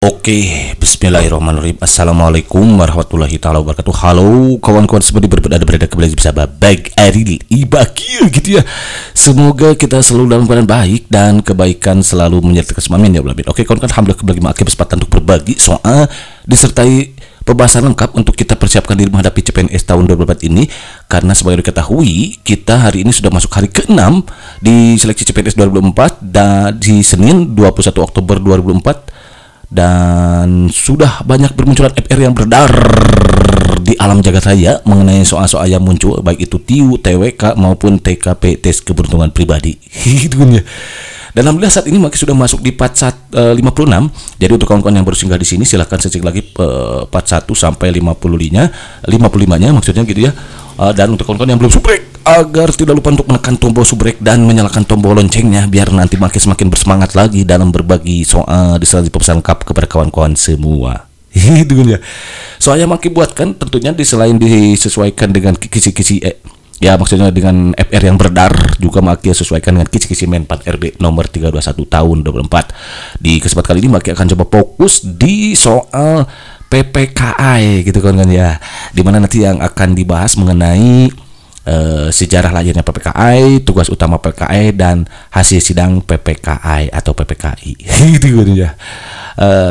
Oke, bismillahirrahmanirrahim. Assalamualaikum warahmatullahi taala wabarakatuh. Halo kawan-kawan semua berada kembali bersama Bang Aril Ibakil gitu ya. Semoga kita selalu dalam keadaan baik dan kebaikan selalu menyertai kesemuanya ya Allah. Oke kawan-kawan, alhamdulillah kembali memakai kesempatan untuk berbagi soal disertai pembahasan lengkap untuk kita persiapkan diri menghadapi CPNS tahun 2024 ini. Karena sebagai diketahui, kita hari ini sudah masuk hari ke-6 di seleksi CPNS 2024 dan di Senin 21 Oktober 2024. Dan sudah banyak bermunculan FR yang beredar di alam jagat raya mengenai soal-soal yang muncul, baik itu TIU, TWK maupun TKP, tes keberuntungan pribadi. Gitu ya. Dan alhamdulillah saat ini sudah masuk di part 56. Jadi untuk kawan-kawan yang baru singgah di sini silahkan cek lagi part 1 sampai 55-nya maksudnya gitu ya. Dan untuk kawan-kawan yang belum subrek, agar tidak lupa untuk menekan tombol subrek dan menyalakan tombol loncengnya biar nanti semakin bersemangat lagi dalam berbagi soal disertai pesan lengkap kepada kawan-kawan semua. Itu ya. Soalnya makin buatkan tentunya selain disesuaikan dengan kisi-kisi ya maksudnya dengan FR yang beredar, juga Maki sesuaikan dengan kisi-kisi Men 4 RB nomor 321 tahun 2024. Di kesempatan kali ini Maki akan coba fokus di soal PPKI gitu kan ya. Dimana nanti yang akan dibahas mengenai sejarah lahirnya PPKI, tugas utama PPKI dan hasil sidang PPKI atau PPKI. Gitu kan ya.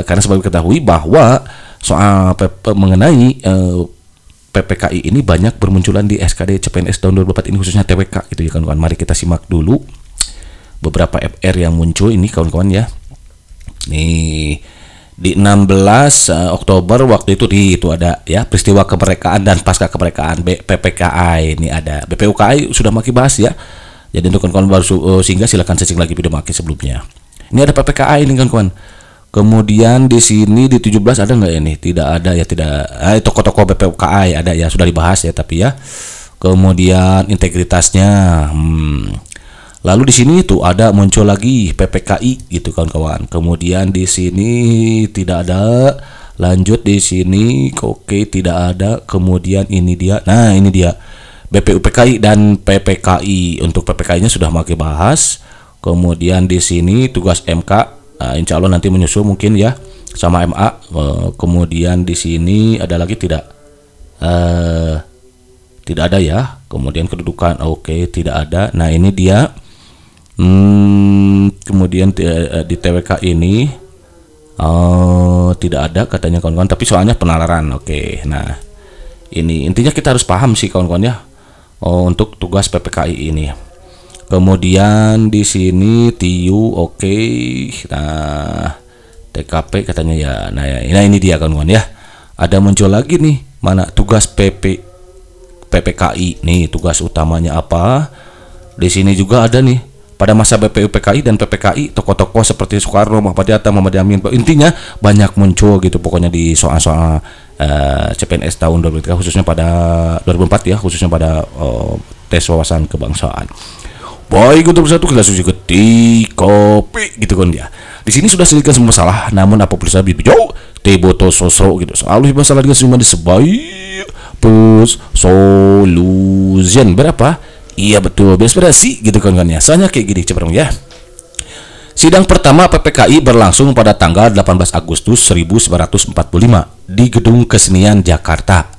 Karena sebagai ketahui bahwa soal mengenai PPKI ini banyak bermunculan di SKD CPNS tahun 2024 ini, khususnya TWK gitu ya kawan-kawan. Mari kita simak dulu beberapa FR yang muncul ini kawan-kawan ya. Nih di 16 Oktober waktu itu ada ya peristiwa kemerdekaan dan pasca kemerdekaan PPKI. Ini ada BPUKI sudah Maki bahas ya. Jadi untuk kawan-kawan baru singgah silakan cek lagi video Maki sebelumnya. Ini ada PPKI ini kawan-kawan. Kemudian di sini di 17 ada nggak ini? Tidak ada ya, tidak. Tokoh-tokoh BPUKI ada ya, sudah dibahas ya tapi ya. Kemudian integritasnya. Lalu di sini tuh ada muncul lagi PPKI gitu kawan-kawan. Kemudian di sini tidak ada. Lanjut di sini oke tidak ada. Kemudian ini dia. Nah, ini dia. BPUPKI dan PPKI. Untuk PPKI-nya sudah Maki bahas. Kemudian di sini tugas MK. Insya Allah nanti menyusul mungkin ya sama MA. Kemudian di sini ada lagi tidak ada ya. Kemudian kedudukan oke tidak ada. Nah ini dia. Kemudian di TWK ini tidak ada katanya kawan-kawan, tapi soalnya penalaran. Oke, nah ini intinya kita harus paham sih kawan-kawan ya untuk tugas PPKI ini. Kemudian di sini TIU oke. Nah TKP katanya ya. Nah ini dia kawan-kawan ya. Ada muncul lagi nih mana tugas PPKI nih, tugas utamanya apa? Di sini juga ada nih pada masa BPUPKI dan PPKI tokoh-tokoh seperti Soekarno, Muhammad Hatta, Muhammad Yamin. Intinya banyak muncul gitu pokoknya di soal-soal CPNS tahun 2023 khususnya pada 2004 ya, khususnya pada tes wawasan kebangsaan. Baik, untuk satu gelas susu ketik kopi gitu kan ya. Di sini sudah sedikit semua masalah, namun apapun bisa bijau teboto sosok gitu. Selalu masalah dengan semua sebaik plus solution berapa? Iya betul, beresperasi gitu kan ya. Soalnya kayak gini coba ya. Sidang pertama PPKI berlangsung pada tanggal 18 Agustus 1945 di Gedung Kesenian Jakarta.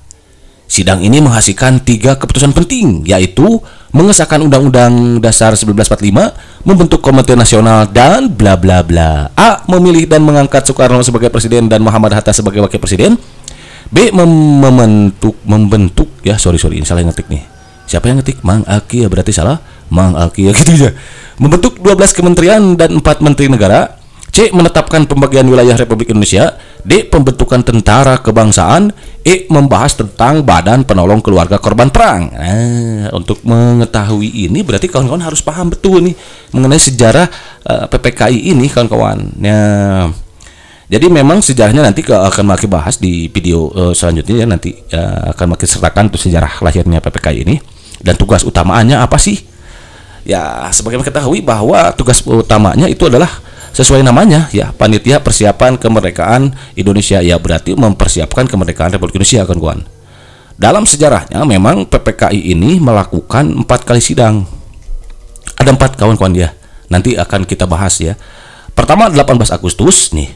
Sidang ini menghasilkan 3 keputusan penting, yaitu mengesahkan Undang-Undang Dasar 1945, membentuk Komite Nasional, dan bla bla bla. A. Memilih dan mengangkat Soekarno sebagai presiden dan Muhammad Hatta sebagai wakil presiden. B. Membentuk ya, sorry ini salah ngetik nih. Siapa yang ngetik? Mang Aki ya, berarti salah. Mang Aki ya gitu ya. Membentuk 12 kementerian dan 4 menteri negara. C. Menetapkan pembagian wilayah Republik Indonesia. D. Pembentukan tentara kebangsaan. E. Membahas tentang badan penolong keluarga korban perang. Nah, untuk mengetahui ini berarti kawan-kawan harus paham betul nih mengenai sejarah PPKI ini kawan-kawan. Nah, jadi memang sejarahnya nanti akan Maki bahas di video selanjutnya ya, nanti akan Maki sertakan untuk sejarah lahirnya PPKI ini dan tugas utamanya apa sih? Ya, sebagaimana kita ketahui bahwa tugas utamanya itu adalah sesuai namanya ya, panitia persiapan kemerdekaan Indonesia, ya berarti mempersiapkan kemerdekaan Republik Indonesia kawan-kawan. Dalam sejarahnya memang PPKI ini melakukan 4 kali sidang. Ada 4 kawan-kawan ya. Nanti akan kita bahas ya. Pertama 18 Agustus nih.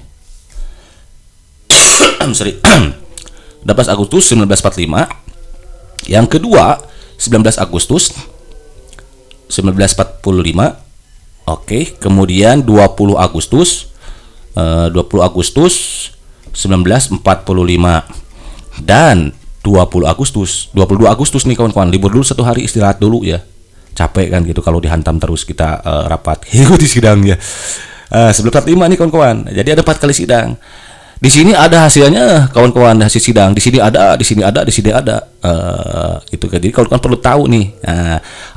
sorry 12 Agustus 1945. Yang kedua 19 Agustus 1945. Oke, kemudian 20 Agustus 1945 dan 22 Agustus nih kawan-kawan, libur dulu satu hari, istirahat dulu ya, capek kan gitu kalau dihantam terus kita rapat ikuti sidang ya. 1945 nih kawan-kawan, jadi ada 4 kali sidang. Di sini ada hasilnya kawan-kawan, hasil sidang di sini ada, di sini ada, di sini ada, gitu kan. Jadi kawan-kawan perlu tahu nih,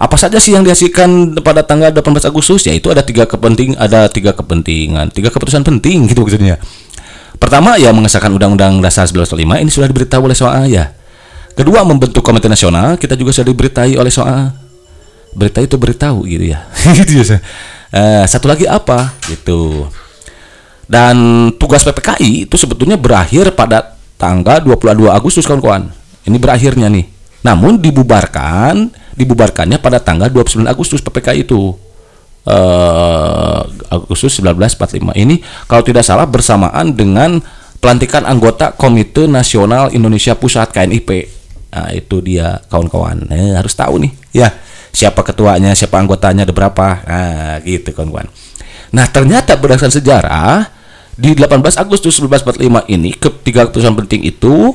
apa saja sih yang dihasilkan pada tanggal 18 Agustus, yaitu ada tiga kepentingan, 3 keputusan penting gitu maksudnya. Pertama ya mengesahkan Undang-Undang Dasar 1945, ini sudah diberitahu oleh SOA ya. Kedua membentuk Komite Nasional, kita juga sudah diberitahu oleh SOA. Berita itu beritahu gitu ya. Gitu ya. Satu lagi apa gitu. Dan tugas PPKI itu sebetulnya berakhir pada tanggal 22 Agustus kawan-kawan. Ini berakhirnya nih. Namun dibubarkannya pada tanggal 29 Agustus PPKI itu. Agustus 1945 ini kalau tidak salah bersamaan dengan pelantikan anggota Komite Nasional Indonesia Pusat KNIP. Nah, itu dia kawan-kawan. Harus tahu nih ya, siapa ketuanya, siapa anggotanya, ada berapa. Nah, gitu kawan-kawan. Nah, ternyata berdasarkan sejarah di 18 Agustus 1945 ini ketiga keputusan penting itu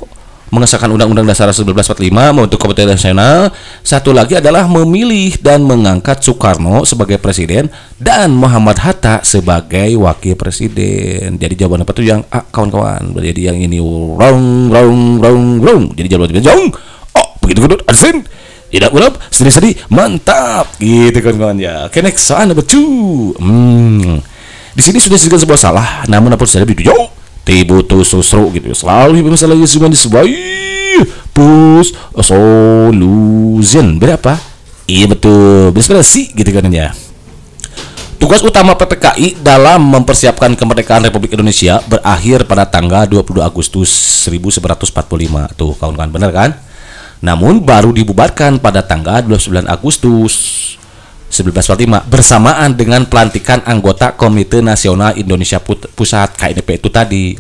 mengesahkan Undang-Undang Dasar 1945, membentuk Komite Nasional. Satu lagi adalah memilih dan mengangkat Soekarno sebagai presiden dan Muhammad Hatta sebagai wakil presiden. Jadi jawaban apa tuh yang A kawan-kawan? Jadi yang ini wrong. Jadi jawaban jong. Oh, begitu gedut arsin. Tidak urap, sedih-sedih, mantap. Gitu kawan-kawan ya. Oke, next soal number 2. Di sini sudah disebutkan sebuah salah, namun apa saja begitu jauh. Tibutu susru gitu. Selalu masalah yang sebagai push solution. Berapa? Iya betul. Bisa sih gitu kan ya. Tugas utama PPKI dalam mempersiapkan kemerdekaan Republik Indonesia berakhir pada tanggal 22 Agustus 1945. Tuh kawan-kawan, benar kan? Namun baru dibubarkan pada tanggal 29 Agustus 1945 bersamaan dengan pelantikan anggota Komite Nasional Indonesia Pusat KNIP itu tadi.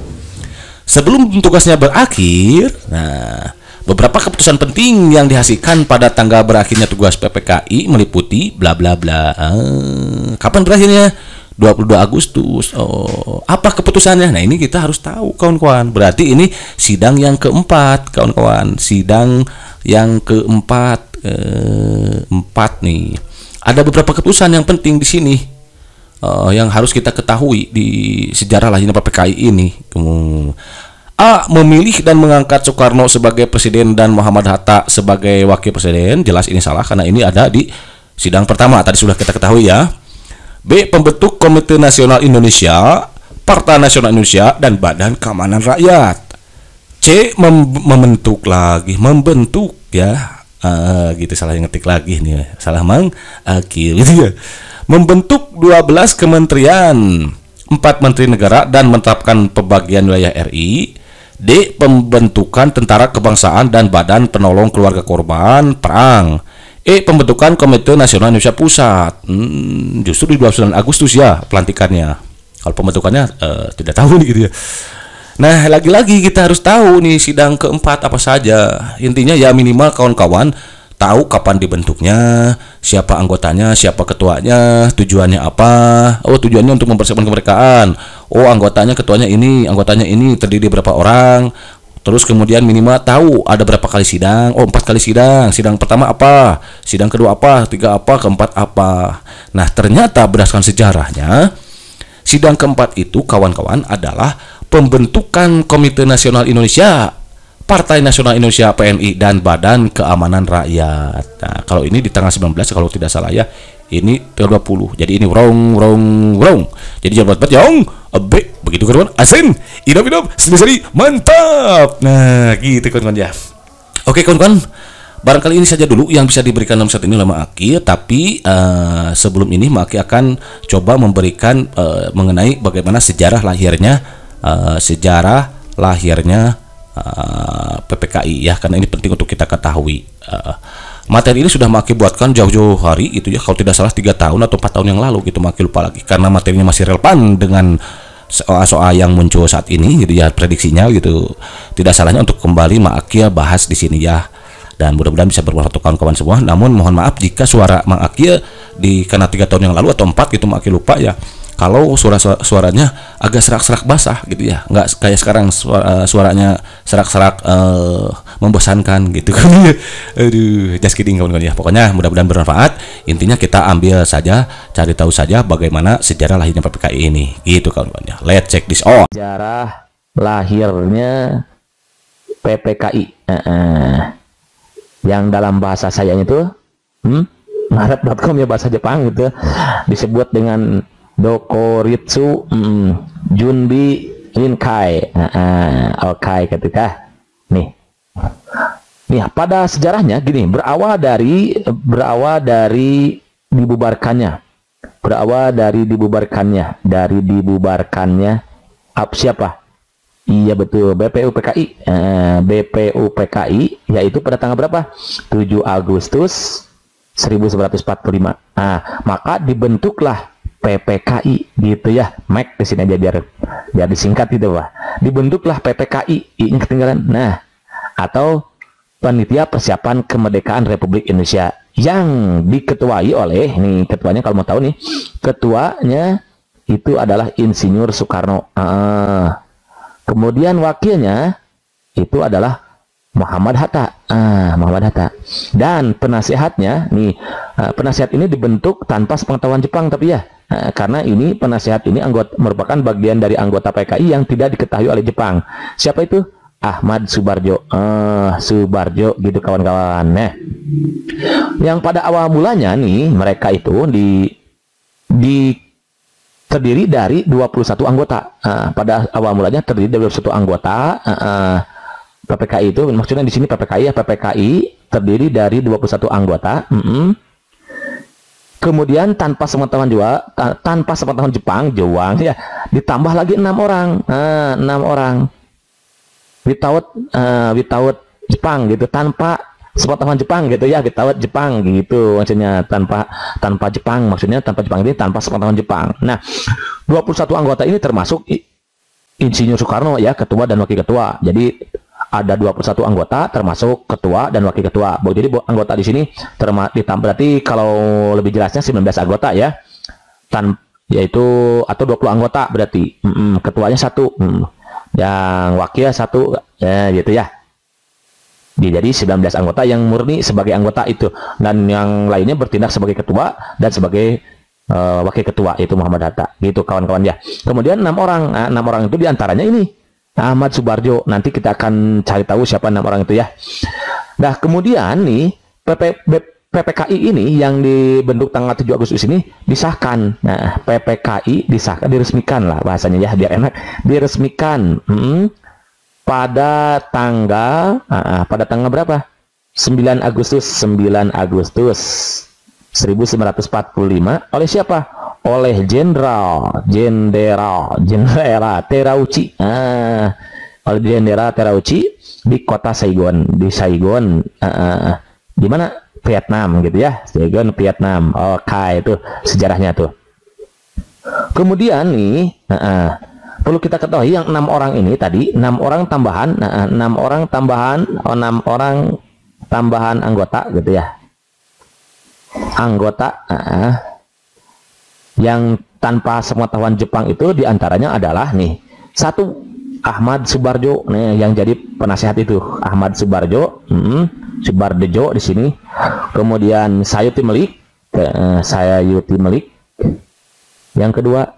Sebelum tugasnya berakhir, nah, beberapa keputusan penting yang dihasilkan pada tanggal berakhirnya tugas PPKI meliputi bla bla bla. Kapan berakhirnya? 22 Agustus. Oh, apa keputusannya? Nah, ini kita harus tahu kawan-kawan. Berarti ini sidang yang keempat kawan-kawan. Sidang yang keempat, 4 nih. Ada beberapa keputusan yang penting di sini yang harus kita ketahui di sejarah lahirnya PPKI ini. A. Memilih dan mengangkat Soekarno sebagai presiden dan Muhammad Hatta sebagai wakil presiden. Jelas ini salah karena ini ada di sidang pertama. Tadi sudah kita ketahui ya. B. Pembentuk Komite Nasional Indonesia, Partai Nasional Indonesia, dan Badan Keamanan Rakyat. C. Membentuk ya. Gitu salah ngetik lagi nih, salah akhir gitu ya. Membentuk 12 kementerian, 4 menteri negara dan menetapkan pembagian wilayah RI. D. Pembentukan Tentara Kebangsaan dan Badan Penolong Keluarga Korban Perang. E. Pembentukan Komite Nasional Indonesia Pusat. Justru di 29 Agustus ya pelantikannya. Kalau pembentukannya tidak tahu nih gitu ya. Nah, lagi-lagi kita harus tahu nih sidang keempat apa saja. Intinya ya minimal kawan-kawan tahu kapan dibentuknya, siapa anggotanya, siapa ketuanya, tujuannya apa. Oh, tujuannya untuk mempersiapkan kemerdekaan. Oh, anggotanya, ketuanya ini, terdiri berapa orang. Terus kemudian minimal tahu ada berapa kali sidang. Oh, 4 kali sidang. Sidang pertama apa? Sidang kedua apa? 3 apa? Keempat apa? Nah, ternyata berdasarkan sejarahnya sidang keempat itu kawan-kawan adalah pembentukan Komite Nasional Indonesia, Partai Nasional Indonesia PNI, dan Badan Keamanan Rakyat. Nah, kalau ini di tanggal 19 kalau tidak salah ya. Ini tanggal 20. Jadi ini wrong. Jadi jangan buat yang B begitu kawan. Asin, idam, seri mantap. Nah, gitu kawan-kawan ya. Oke kawan-kawan. Barangkali ini saja dulu yang bisa diberikan dalam saat ini oleh Maki. Tapi sebelum ini Maki akan coba memberikan mengenai bagaimana sejarah lahirnya PPKI ya, karena ini penting untuk kita ketahui. Materi ini sudah Maki buatkan jauh-jauh hari itu ya, kalau tidak salah 3 tahun atau 4 tahun yang lalu gitu, Maki lupa lagi karena materinya masih relevan dengan soal-soal yang muncul saat ini gitu ya, prediksinya gitu. Tidak salahnya untuk kembali Mang Akia bahas di sini ya. Dan mudah-mudahan bisa bermanfaat untuk kawan-kawan semua. Namun mohon maaf jika suara Mang Akia di karena 3 tahun yang lalu atau 4 gitu Mang Akia lupa ya. Kalau suaranya agak serak-serak basah gitu ya, nggak kayak sekarang suaranya serak-serak membosankan gitu kan. Aduh, just kidding kawan-kawan ya. Pokoknya mudah-mudahan bermanfaat. Intinya kita ambil saja, cari tahu saja bagaimana sejarah lahirnya PPKI ini gitu kawan-kawan ya. Let's check this out. Sejarah lahirnya PPKI yang dalam bahasa saya itu ngaret.com ya, bahasa Jepang gitu, disebut dengan Dokoritsu Junbi Rinkai. Oke, ketika nih pada sejarahnya gini, berawal dari dibubarkannya siapa? Iya betul, BPUPKI. BPUPKI yaitu pada tanggal berapa? 7 Agustus 1945. Maka dibentuklah PPKI gitu ya. Mac di sini aja biar disingkat gitu, Pak. Dibentuklah PPKI, I-nya ketinggalan. Nah, atau Panitia Persiapan Kemerdekaan Republik Indonesia yang diketuai oleh, nih ketuanya kalau mau tahu nih, ketuanya itu adalah Insinyur Soekarno. Kemudian wakilnya itu adalah Muhammad Hatta. Muhammad Hatta. Dan penasihatnya nih, penasihat ini dibentuk tanpa sepengetahuan Jepang tapi ya, karena ini penasihat ini merupakan bagian dari anggota PKI yang tidak diketahui oleh Jepang. Siapa itu? Ahmad Subarjo. Subarjo gitu kawan-kawan. Nah, yang pada awal mulanya nih mereka itu terdiri dari 21 anggota. Pada awal mulanya terdiri dari 21 anggota. PPKI itu maksudnya di sini PPKI ya, PPKI terdiri dari 21 anggota. Kemudian tanpa sepengetahuan Jepang ya, ditambah lagi 6 orang. 6 orang. Without Jepang gitu, tanpa sepengetahuan Jepang gitu ya, without Jepang gitu maksudnya, tanpa Jepang, maksudnya tanpa Jepang ini tanpa sepengetahuan Jepang. Nah, 21 anggota ini termasuk Insinyur Soekarno ya, ketua dan wakil ketua. Jadi ada 21 anggota termasuk ketua dan wakil ketua. Jadi anggota di sini ditambah, berarti kalau lebih jelasnya 19 anggota ya. Yaitu atau 20 anggota berarti. Ketuanya 1. Yang wakil 1 ya gitu ya. Jadi 19 anggota yang murni sebagai anggota itu, dan yang lainnya bertindak sebagai ketua dan sebagai wakil ketua, itu Muhammad Hatta gitu kawan-kawan ya. Kemudian 6 orang. 6 orang itu diantaranya ini Ahmad Subarjo. Nanti kita akan cari tahu siapa 6 orang itu ya. Nah, kemudian nih PPKI ini yang dibentuk tanggal 7 Agustus ini disahkan. Nah, PPKI disahkan, diresmikan lah bahasanya ya biar enak. Diresmikan pada tanggal berapa? 9 Agustus 1945 oleh siapa? Oleh Jenderal Terauchi. Oleh Jenderal Terauchi di kota Saigon, di mana? Vietnam gitu ya, Saigon, Vietnam. Oke, itu sejarahnya tuh. Kemudian nih, perlu kita ketahui yang 6 orang ini tadi, 6 orang tambahan, 6 orang tambahan anggota gitu ya. Anggota yang tanpa sepengetahuan Jepang itu diantaranya adalah nih, 1 Ahmad Subarjo nih yang jadi penasehat itu, Ahmad Subarjo, Subardejo di sini. Kemudian Sayuti Melik. Yang kedua,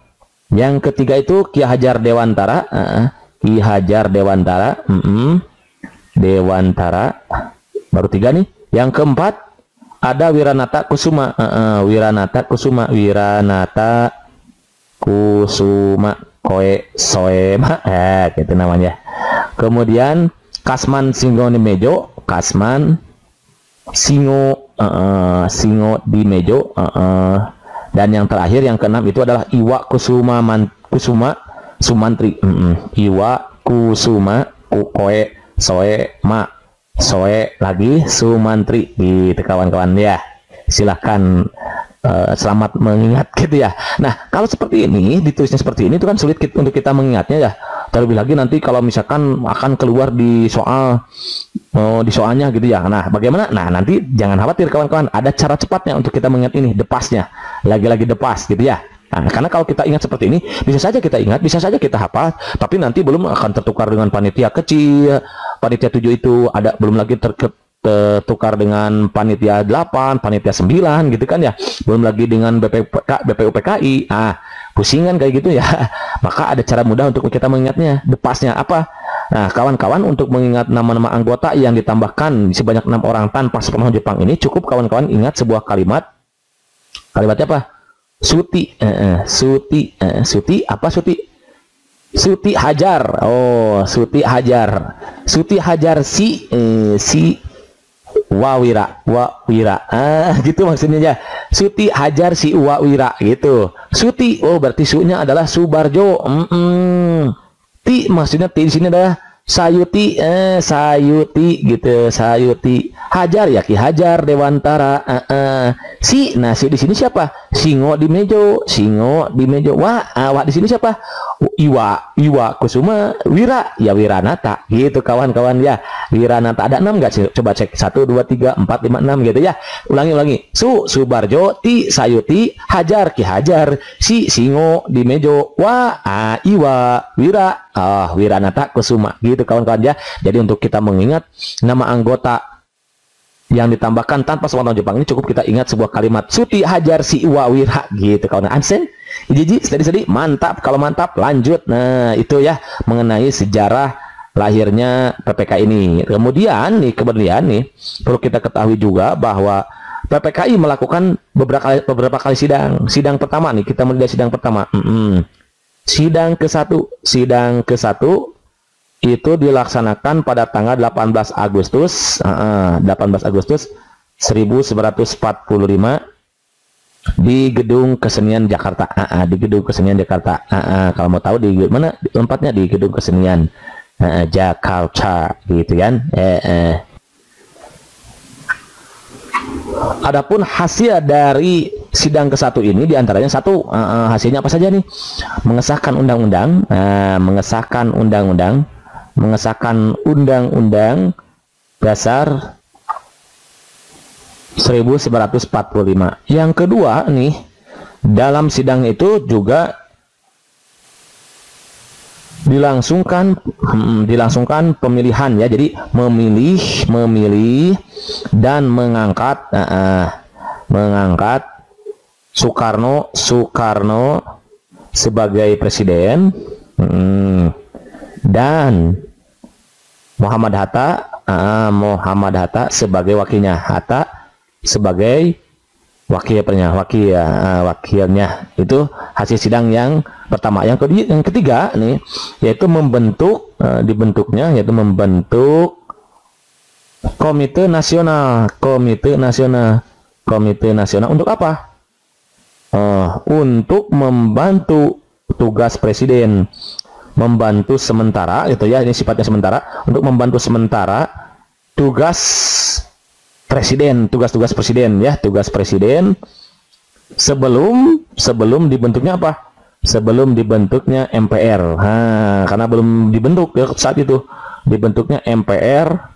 yang ketiga itu Ki Hajar Dewantara. Dewantara. Baru 3 nih. Yang keempat ada Wiranata Kusuma. Wiranata Kusuma Koe Soema, gitu namanya. Kemudian Kasman Singo di Mejo, dan yang terakhir yang keenam itu adalah Iwa Kusuma Sumantri. Iwa Kusuma Koe Soe lagi Sumantri gitu kawan-kawan ya. Silahkan selamat mengingat gitu ya. Nah, kalau seperti ini, ditulisnya seperti ini itu kan sulit untuk kita mengingatnya ya. Terlebih lagi nanti kalau misalkan akan keluar di soalnya gitu ya. Nah, bagaimana? Nah, nanti jangan khawatir kawan-kawan, ada cara cepatnya untuk kita mengingat ini, depasnya. Lagi-lagi depas gitu ya. Nah, karena kalau kita ingat seperti ini, bisa saja kita ingat, bisa saja kita hafal, tapi nanti belum akan tertukar dengan panitia kecil, panitia 7 itu ada, belum lagi tertukar dengan panitia 8, panitia 9 gitu kan ya. Belum lagi dengan BPUPKI. Ah, pusingan kayak gitu ya. Maka ada cara mudah untuk kita mengingatnya. Depasnya apa? Nah, kawan-kawan, untuk mengingat nama-nama anggota yang ditambahkan sebanyak 6 orang tanpa sepenohon Jepang ini, cukup kawan-kawan ingat sebuah kalimat. Kalimatnya apa? Suti. Suti apa Suti? Suti Hajar. Oh, Suti Hajar. Suti Hajar si Wawira, gitu maksudnya ya. Suti Hajar si Wawira gitu. Suti, oh berarti sunya adalah Subarjo. Ti maksudnya ti di sini adalah Sayuti, Sayuti gitu, Sayuti. Hajar ya Ki Hajar Dewantara. Si, nah si di sini siapa? Singo di mejo, Singo di mejo. Wah di sini siapa? Iwa Kusuma Wira, ya Wiranata gitu kawan-kawan ya. Wiranata ada 6 nggak sih? Coba cek 1 2 3 4 5 6 gitu ya. Ulangi. Subarjo, Ti Sayuti, Hajar Ki Hajar, si Singo di mejo, Iwa Wira, Wiranata Kusuma gitu kawan-kawan ya. Jadi untuk kita mengingat nama anggota yang ditambahkan tanpa sepenohon Jepang ini, cukup kita ingat sebuah kalimat Suti Hajar si Iwa Wira gitu kawan. Ansen Iji, sedih mantap. Kalau mantap lanjut. Nah itu ya mengenai sejarah lahirnya PPK ini. Kemudian nih perlu kita ketahui juga bahwa PPKI melakukan beberapa kali sidang. Sidang pertama nih, kita mulai dari sidang pertama. Sidang ke-1 itu dilaksanakan pada tanggal 18 Agustus 1945 di Gedung Kesenian Jakarta. Di Gedung Kesenian Jakarta. Kalau mau tahu di mana tempatnya, di Gedung Kesenian Jakarta gitu kan. Adapun hasil dari sidang ke-1 ini diantaranya hasilnya apa saja nih? Mengesahkan undang-undang dasar 1945. Yang kedua nih, dalam sidang itu juga dilangsungkan pemilihan ya. Jadi memilih dan mengangkat Soekarno sebagai presiden, dan Muhammad Hatta sebagai wakilnya. Sebagai wakilnya. Itu hasil sidang yang pertama. Yang ketiga nih, yaitu membentuk komite nasional. Untuk apa? Untuk membantu tugas presiden, membantu sementara gitu ya. Ini sifatnya sementara, untuk membantu sementara tugas-tugas presiden ya, tugas presiden sebelum dibentuknya apa? Sebelum dibentuknya MPR. Karena belum dibentuk ya saat itu, dibentuknya MPR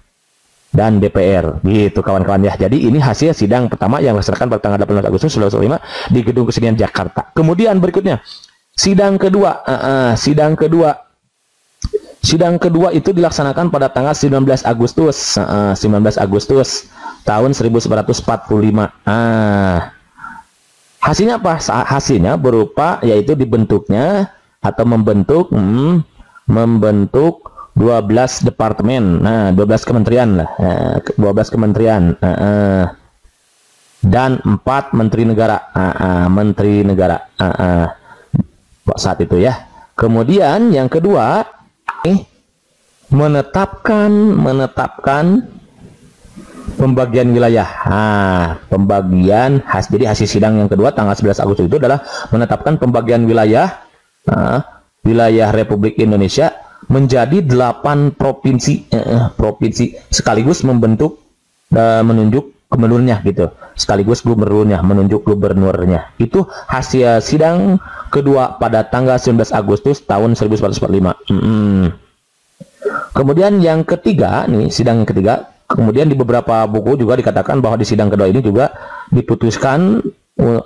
dan DPR gitu kawan-kawan ya. Jadi ini hasil sidang pertama yang dilaksanakan pada tanggal 18 Agustus 1945 di Gedung Kesenian Jakarta. Kemudian berikutnya sidang kedua itu dilaksanakan pada tanggal 19 Agustus tahun 1945. Hasilnya apa? Hasilnya berupa yaitu dibentuknya atau membentuk 12 departemen. 12 kementerian lah. 12 kementerian. Dan 4 menteri negara. Saat itu ya. Kemudian yang kedua menetapkan pembagian wilayah. Jadi hasil sidang yang kedua tanggal 11 Agustus itu adalah menetapkan pembagian wilayah wilayah Republik Indonesia menjadi 8 provinsi sekaligus menunjuk gubernurnya gitu, sekaligus gubernurnya, menunjuk gubernurnya. Itu hasil sidang kedua pada tanggal 19 Agustus tahun 1945. Kemudian yang ketiga nih, sidang yang ketiga, kemudian di beberapa buku juga dikatakan bahwa di sidang kedua ini juga diputuskan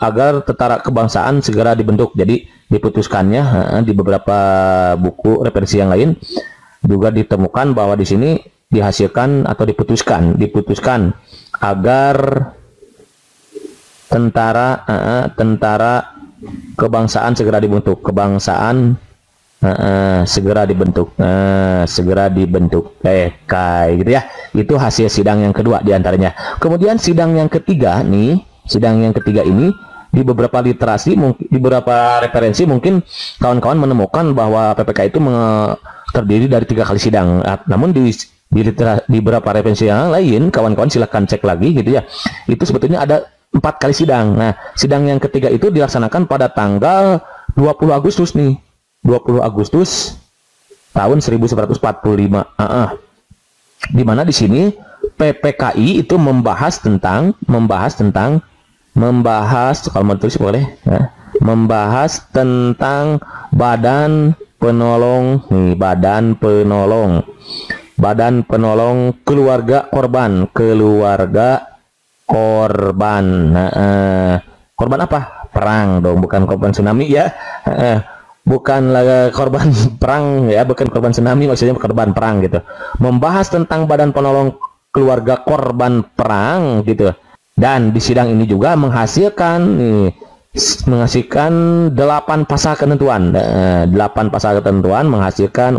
agar tentara kebangsaan segera dibentuk. Jadi diputuskannya di beberapa buku referensi yang lain juga ditemukan bahwa di sini dihasilkan atau diputuskan agar tentara kebangsaan segera dibentuk, segera dibentuk kayak gitu ya. Itu hasil sidang yang kedua diantaranya. Kemudian sidang yang ketiga nih, sidang yang ketiga ini di beberapa literasi, di beberapa referensi mungkin kawan-kawan menemukan bahwa PPK itu terdiri dari 3 kali sidang. Namun di beberapa referensi yang lain, kawan-kawan silahkan cek lagi gitu ya, itu sebetulnya ada 4 kali sidang. Nah, sidang yang ketiga itu dilaksanakan pada tanggal 20 Agustus nih, 20 Agustus tahun 1945. Di mana di sini PPKI itu membahas kalau mau tulis boleh ya, membahas tentang badan penolong nih, badan penolong keluarga korban. Korban apa? Perang dong, bukan korban tsunami ya. Bukan korban perang ya, bukan korban tsunami, maksudnya korban perang gitu. Membahas tentang badan penolong keluarga korban perang gitu. Dan di sidang ini juga menghasilkan 8 pasal ketentuan. 8 pasal ketentuan menghasilkan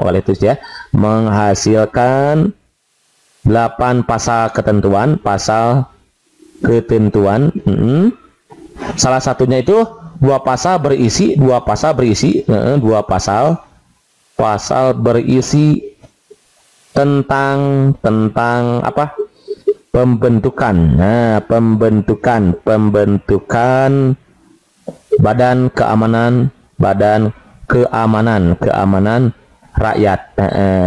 menghasilkan 8 pasal ketentuan. Salah satunya itu pasal berisi tentang apa? Pembentukan badan keamanan rakyat,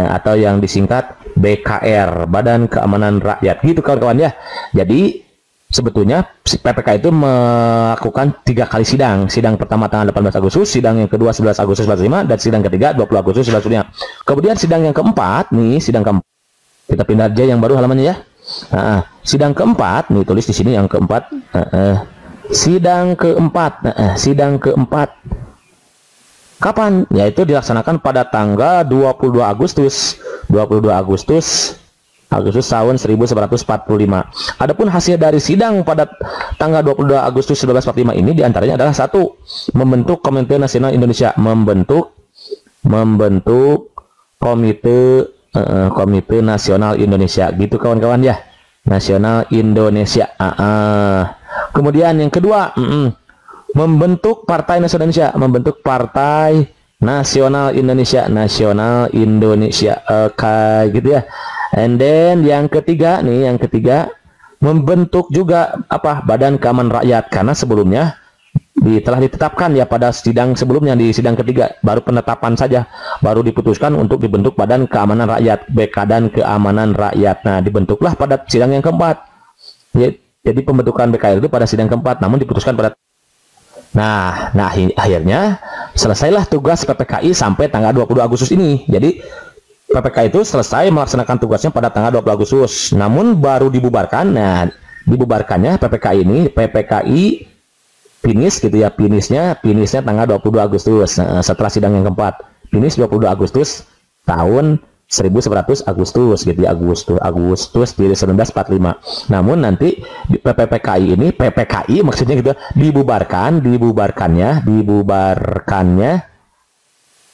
atau yang disingkat BKR, Badan Keamanan Rakyat gitu kawan-kawan ya. Jadi sebetulnya PPK itu melakukan 3 kali sidang. Sidang pertama tanggal 18 Agustus, sidang yang kedua 11 Agustus 45, dan sidang ketiga 20 Agustus 1945. Kemudian sidang yang keempat nih, kita pindah aja yang baru halamannya ya. Sidang keempat nih, tulis di sini yang keempat. Sidang keempat kapan? Yaitu dilaksanakan pada tanggal 22 Agustus tahun 1945. Adapun hasil dari sidang pada tanggal 22 Agustus 1945 ini diantaranya adalah 1. Membentuk Komite Nasional Indonesia, membentuk Komite Nasional Indonesia gitu kawan-kawan ya, Nasional Indonesia. Kemudian yang kedua, membentuk Partai Nasional Indonesia, membentuk Partai Nasional Indonesia, kayak gitu ya. And then yang ketiga, membentuk juga Badan Keamanan Rakyat, karena sebelumnya telah ditetapkan ya pada sidang sebelumnya, di sidang ketiga baru penetapan saja, baru diputuskan untuk dibentuk Badan Keamanan Rakyat, Badan Keamanan Rakyat. Nah, dibentuklah pada sidang yang keempat. Jadi pembentukan BKR itu pada sidang keempat, namun diputuskan pada akhirnya selesailah tugas PPKI sampai tanggal 20 Agustus ini. Jadi PPK itu selesai melaksanakan tugasnya pada tanggal 20 Agustus, namun baru dibubarkan. Nah, dibubarkannya PPKI finish gitu ya, finishnya tanggal 22 Agustus setelah sidang yang keempat. Finish 22 Agustus tahun 1900 Agustus gitu ya, Agustus di 1945. Namun nanti di PPKI maksudnya gitu, dibubarkannya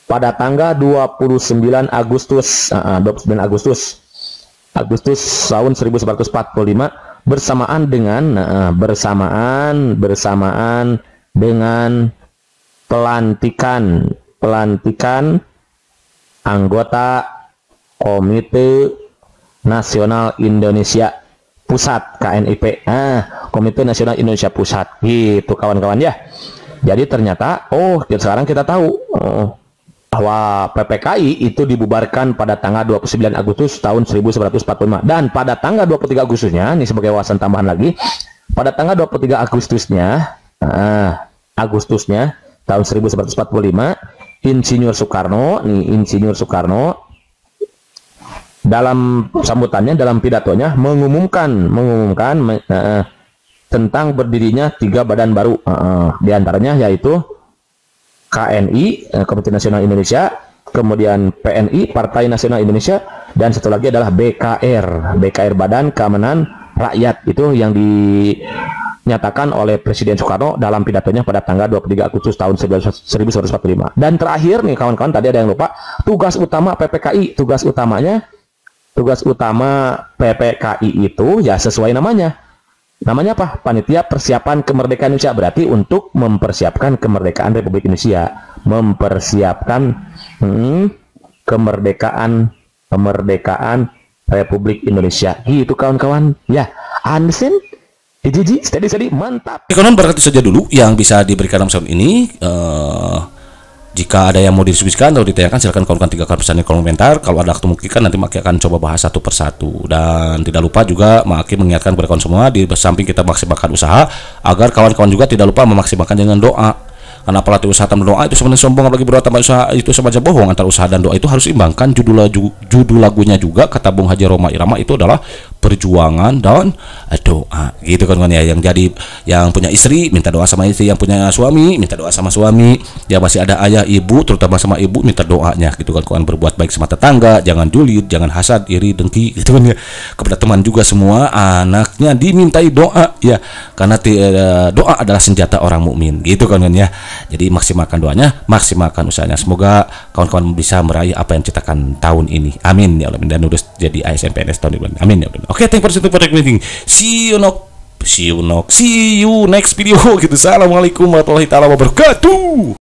pada tanggal 29 Agustus tahun 1945, bersamaan dengan pelantikan anggota Komite Nasional Indonesia Pusat, KNIP. Komite Nasional Indonesia Pusat gitu kawan-kawan ya. Jadi ternyata sekarang kita tahu bahwa PPKI itu dibubarkan pada tanggal 29 Agustus tahun 1945, dan pada tanggal 23 Agustusnya, ini sebagai wawasan tambahan lagi, pada tanggal 23 Agustusnya tahun 1945, Insinyur Soekarno dalam sambutannya, dalam pidatonya mengumumkan tentang berdirinya 3 badan baru, diantaranya yaitu KNI, Komite Nasional Indonesia, kemudian PNI, Partai Nasional Indonesia, dan satu lagi adalah BKR, Badan Keamanan Rakyat. Itu yang dinyatakan oleh Presiden Soekarno dalam pidatonya pada tanggal 23 Agustus tahun 1945. Dan terakhir nih kawan-kawan, tadi ada yang lupa, tugas utama PPKI, tugas utama PPKI itu ya sesuai namanya. Namanya apa? Panitia Persiapan Kemerdekaan Indonesia, berarti untuk mempersiapkan kemerdekaan Republik Indonesia, mempersiapkan kemerdekaan Republik Indonesia. Gitu kawan-kawan. Ya, understand? Jadi steady, mantap. Konon berarti saja dulu yang bisa diberikan dalam sound ini. Jika ada yang mau didiskusikan atau ditanyakan, silakan kawan-kawan tinggalkan pesan di kolom komentar. Kalau ada kemungkinan nanti Maki akan coba bahas satu persatu. Dan tidak lupa juga Maki mengingatkan kepada kawan semua, di samping kita maksimalkan usaha, agar kawan-kawan juga tidak lupa memaksimalkan dengan doa. Karena pelatih usaha tanpa doa itu sebenarnya sombong, apalagi berdoa tanpa usaha itu sama aja bohong. Antara usaha dan doa itu harus imbangkan. Judul lagunya juga kata Bung Haji Roma Irama itu adalah perjuangan dan doa, gitu kan ya. Yang punya istri minta doa sama istri, yang punya suami minta doa sama suami, ya masih ada ayah ibu, terutama sama ibu minta doanya, gitu kan kawan. Berbuat baik sama tetangga, jangan julid, jangan hasad, iri, dengki, gitu kan ya. Kepada teman juga semua anaknya dimintai doa ya, karena doa adalah senjata orang mukmin, gitu kan ya. Jadi maksimalkan doanya, maksimalkan usahanya. Semoga kawan-kawan bisa meraih apa yang ciptakan tahun ini. Amin ya Allah, dan lulus jadi ASN PNS tahun ini. Amin ya Allah. Oke, thank you for meeting. See you next video gitu. Assalamualaikum warahmatullahi wabarakatuh.